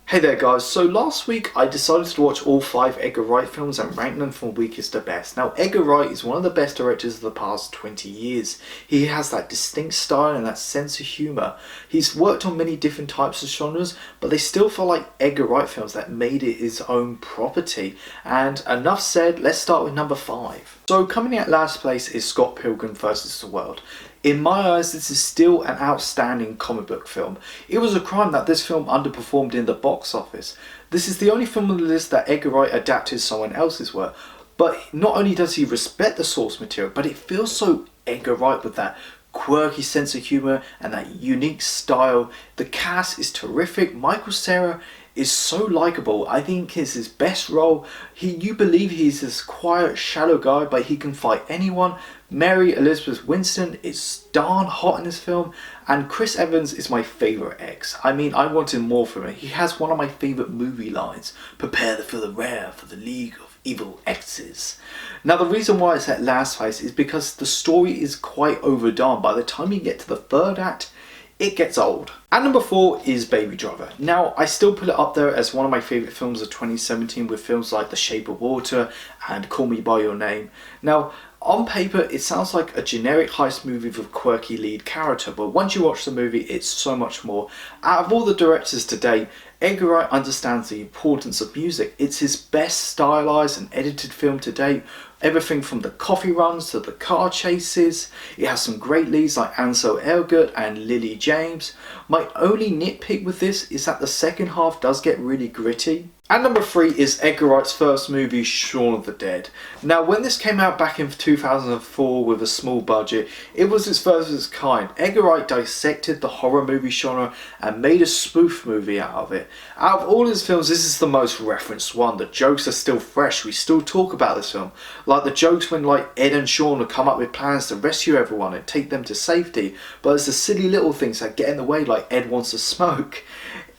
Hey there guys, so last week I decided to watch all 5 Edgar Wright films and rank them from weakest to best. Now Edgar Wright is one of the best directors of the past 20 years. He has that distinct style and that sense of humour. He's worked on many different types of genres, but they still feel like Edgar Wright films that made it his own property. And enough said, let's start with number 5. So coming in at last place is Scott Pilgrim vs. the World. In my eyes, this is still an outstanding comic book film. It was a crime that this film underperformed in the box office. This is the only film on the list that Edgar Wright adapted someone else's work. But not only does he respect the source material, but it feels so Edgar Wright with that quirky sense of humour and that unique style. The cast is terrific. Michael Cera is so likable. I think it's his best role. You believe he's this quiet, shallow guy, but he can fight anyone. Mary Elizabeth Winstead is darn hot in this film, and Chris Evans is my favourite ex. I mean, I wanted more from him. He has one of my favourite movie lines: "Prepare for the rare, for the League of Evil Exes." Now the reason why it's at last place is because the story is quite overdone. By the time you get to the third act, it gets old. And number 4 is Baby Driver. Now, I still put it up there as one of my favourite films of 2017 with films like The Shape of Water and Call Me By Your Name. Now, on paper, it sounds like a generic heist movie with a quirky lead character, but once you watch the movie, it's so much more. Out of all the directors to date, Edgar Wright understands the importance of music. It's his best stylized and edited film to date. Everything from the coffee runs to the car chases. It has some great leads like Ansel Elgort and Lily James. My only nitpick with this is that the second half does get really gritty. And number 3 is Edgar Wright's first movie, Shaun of the Dead. Now, when this came out back in 2004 with a small budget, it was its first of its kind. Edgar Wright dissected the horror movie genre and made a spoof movie out of it. Out of all his films, this is the most referenced one. The jokes are still fresh. We still talk about this film. Like the jokes when Ed and Shaun would come up with plans to rescue everyone and take them to safety. But it's the silly little things that get in the way, like Ed wants to smoke.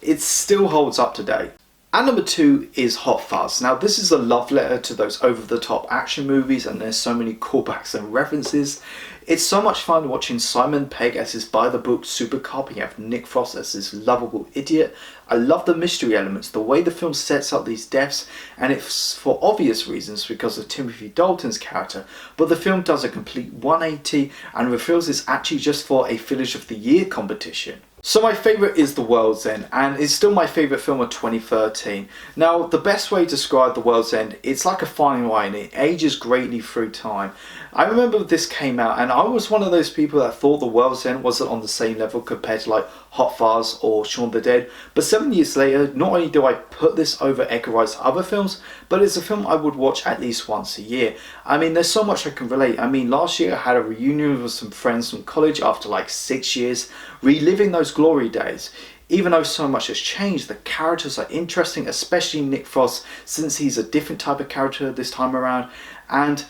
It still holds up today. And number 2 is Hot Fuzz. Now this is a love letter to those over-the-top action movies, and there's so many callbacks and references. It's so much fun watching Simon Pegg as his by-the-book super cop. You have Nick Frost as this lovable idiot. I love the mystery elements, the way the film sets up these deaths, and it's for obvious reasons because of Timothy Dalton's character, but the film does a complete 180 and reveals it's actually just for a Village of the Year competition. So my favourite is The World's End, and it's still my favourite film of 2013. Now, the best way to describe The World's End, it's like a fine wine. It ages greatly through time. I remember this came out, and I was one of those people that thought The World's End wasn't on the same level compared to like Hot Fuzz or Shaun of the Dead. But 7 years later, not only do I put this over Edgar Wright's other films, but it's a film I would watch at least once a year. I mean, there's so much I can relate. I mean, last year I had a reunion with some friends from college after like 6 years, reliving those glory days. Even though so much has changed, the characters are interesting, especially Nick Frost, since he's a different type of character this time around. And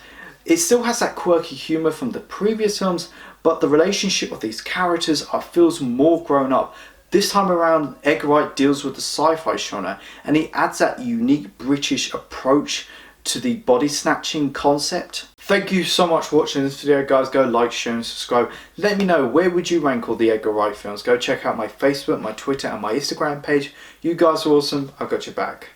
it still has that quirky humour from the previous films, but the relationship of these characters feels more grown up. This time around, Edgar Wright deals with the sci-fi genre, and he adds that unique British approach to the body snatching concept. Thank you so much for watching this video, guys. Go like, share and subscribe. Let me know, where would you rank all the Edgar Wright films? Go check out my Facebook, my Twitter and my Instagram page. You guys are awesome. I've got your back.